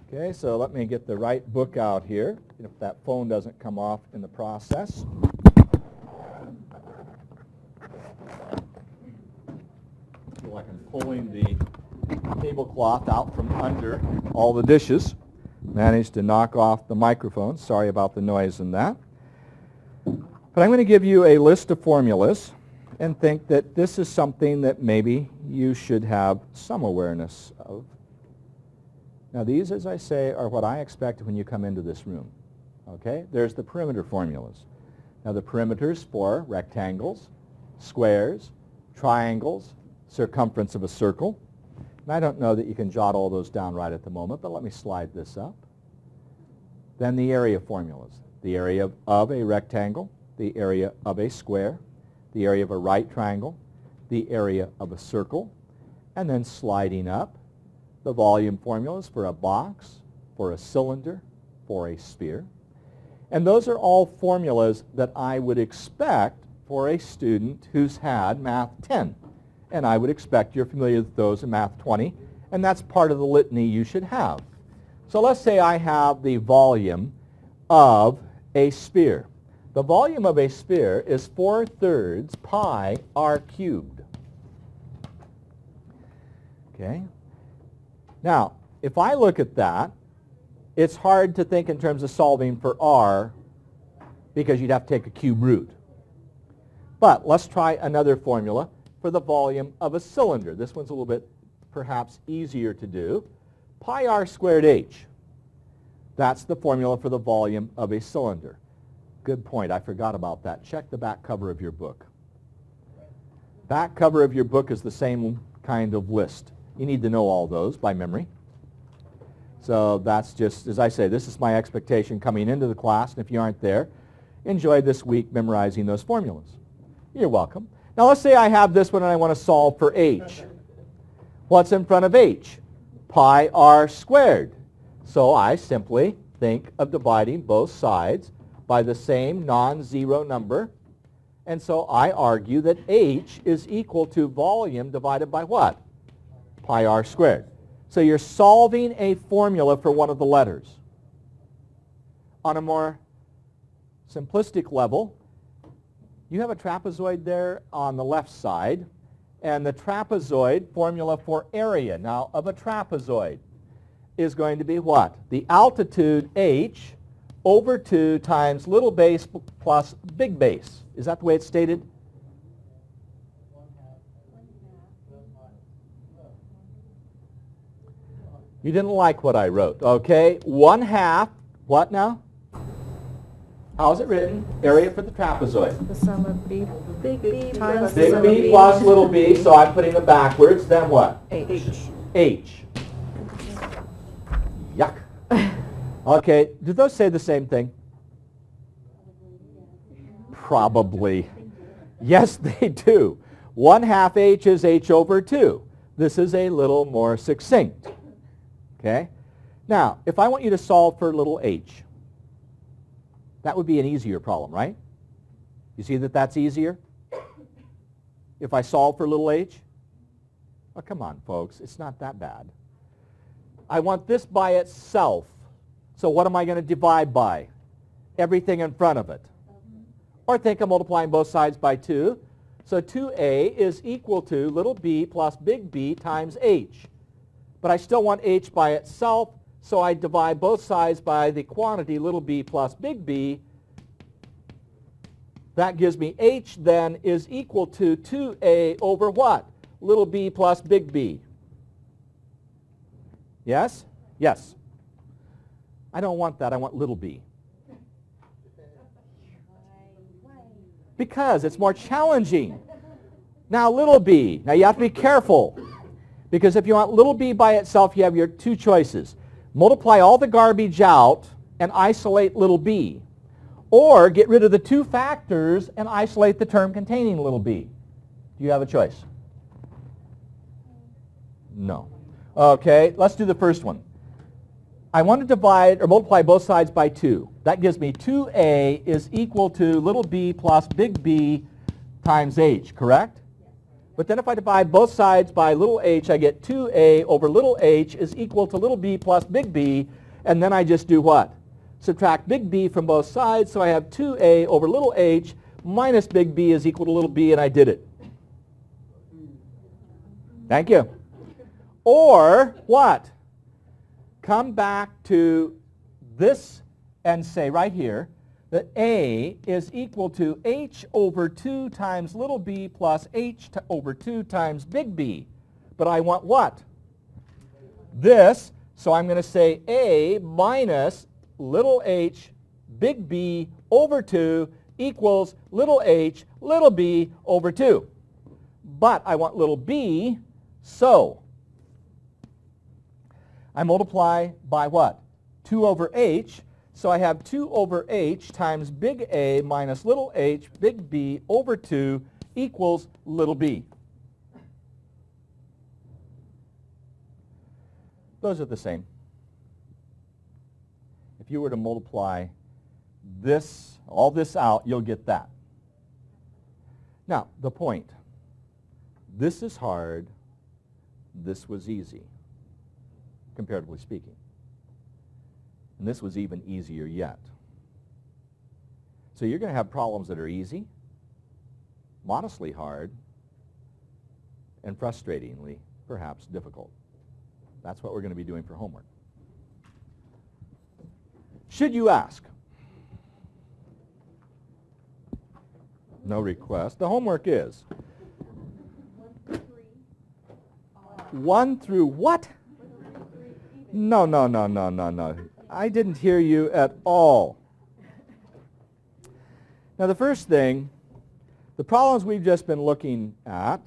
Speaker 1: Okay, so let me get the right book out here, if that phone doesn't come off in the process. like I'm pulling the tablecloth out from under all the dishes. Managed to knock off the microphone. Sorry about the noise in that. But I'm going to give you a list of formulas and think that this is something that maybe you should have some awareness of. Now these, as I say, are what I expect when you come into this room. Okay? There's the perimeter formulas. Now the perimeters for rectangles, squares, triangles, circumference of a circle. And I don't know that you can jot all those down right at the moment, but let me slide this up. Then the area formulas. The area of a rectangle, the area of a square, the area of a right triangle, the area of a circle, and then sliding up the volume formulas for a box, for a cylinder, for a sphere. And those are all formulas that I would expect for a student who's had Math 10. And I would expect you're familiar with those in Math 20, and that's part of the litany you should have. So let's say I have the volume of a sphere. The volume of a sphere is 4/3 pi r cubed. Okay? Now, if I look at that, it's hard to think in terms of solving for r because you'd have to take a cube root. But let's try another formula for the volume of a cylinder. This one's a little bit perhaps easier to do. Pi r squared h. That's the formula for the volume of a cylinder. Good point. I forgot about that. Check the back cover of your book. Back cover of your book is the same kind of list. You need to know all those by memory. So that's just, as I say, this is my expectation coming into the class, and if you aren't there, enjoy this week memorizing those formulas. You're welcome. Now let's say I have this one and I want to solve for h. What's in front of h? Pi r squared. So I simply think of dividing both sides by the same non-zero number, and so I argue that h is equal to volume divided by what? Pi r squared. So you're solving a formula for one of the letters. On a more simplistic level, you have a trapezoid there on the left side, and the trapezoid formula for area now of a trapezoid is going to be what? The altitude h over 2 times little base plus big base. Is that the way it's stated? You didn't like what I wrote, okay? 1/2, what now? How is it written? Area for the trapezoid.
Speaker 2: The sum of b, big B times the
Speaker 1: Big
Speaker 2: sum of
Speaker 1: B plus little b, so I'm putting them backwards. Then what?
Speaker 2: h.
Speaker 1: H. Yuck. Okay, do those say the same thing? Probably. Yes, they do. 1/2 h is h over 2. This is a little more succinct. Okay? Now, if I want you to solve for little h, that would be an easier problem, right? You see that that's easier? If I solve for little h? Oh, come on, folks. It's not that bad. I want this by itself. So what am I going to divide by? Everything in front of it. Or think of multiplying both sides by 2. So 2a is equal to little b plus big B times h. But I still want h by itself, so I divide both sides by the quantity little b plus big B. That gives me h then is equal to 2a over what? Little b plus big B. Yes? Yes. I don't want that. I want little b. Because it's more challenging. Now little b. Now you have to be careful. Because if you want little b by itself, you have your two choices. Multiply all the garbage out and isolate little b. Or get rid of the two factors and isolate the term containing little b. Do you have a choice? No. Okay, let's do the first one. I want to divide or multiply both sides by 2. That gives me 2a is equal to little b plus big B times h, correct? But then if I divide both sides by little h, I get 2a over little h is equal to little b plus big B, and then I just do what? Subtract big B from both sides, so I have 2a over little h minus big B is equal to little b, and I did it. Thank you. Or what? Come back to this and say right here that A is equal to h over 2 times little b plus h over 2 times big B. But I want what? This. So I'm going to say A minus little h big B over 2 equals little h little b over 2. But I want little b, so I multiply by what? 2 over h. So I have 2 over h times big A minus little h big B over 2 equals little b. Those are the same. If you were to multiply this, all this out, you'll get that. Now, the point. This is hard. This was easy, comparatively speaking. And this was even easier yet. So you're going to have problems that are easy, modestly hard, and frustratingly, perhaps, difficult. That's what we're going to be doing for homework. Should you ask? No request. The homework is 1 through what? No, no, no, no, no, no. I didn't hear you at all. Now the first thing, the problems we've just been looking at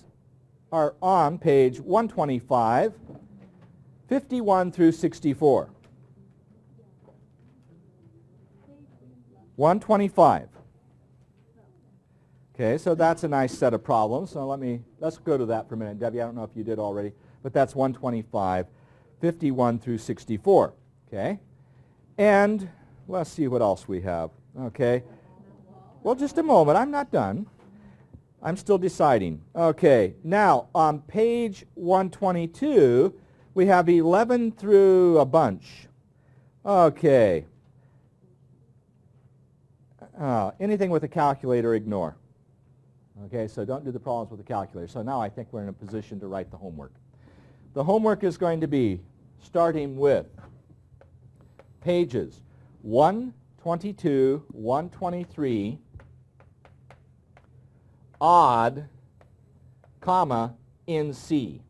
Speaker 1: are on page 125, 51 through 64. 125. Okay, so that's a nice set of problems. So let's go to that for a minute. Debbie, I don't know if you did already, but that's 125, 51 through 64. Okay, and let's see what else we have. Okay, well, just a moment. I'm not done. I'm still deciding. Okay, now on page 122, we have 11 through a bunch. Okay. Anything with a calculator, ignore. Okay, so don't do the problems with the calculator. So now I think we're in a position to write the homework. The homework is going to be starting with pages 122, 123, odd, comma, in C.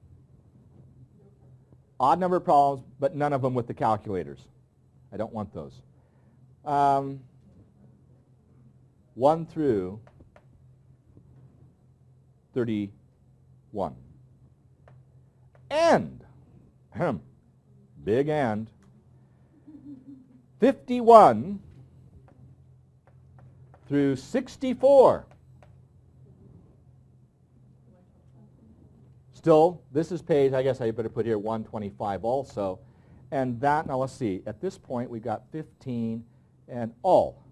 Speaker 1: Odd number problems, but none of them with the calculators. I don't want those. 1 through 31. And, big and, 51 through 64. Still, this is page, I guess I better put here 125 also. And that, now let's see, at this point we got 15 and all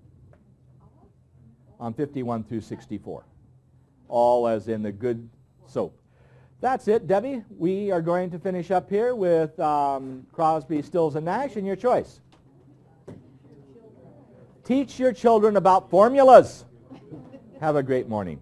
Speaker 1: on 51 through 64. All as in the good soap. That's it, Debbie. We are going to finish up here with Crosby, Stills, and Nash, and your choice. Teach your children about formulas. Have a great morning.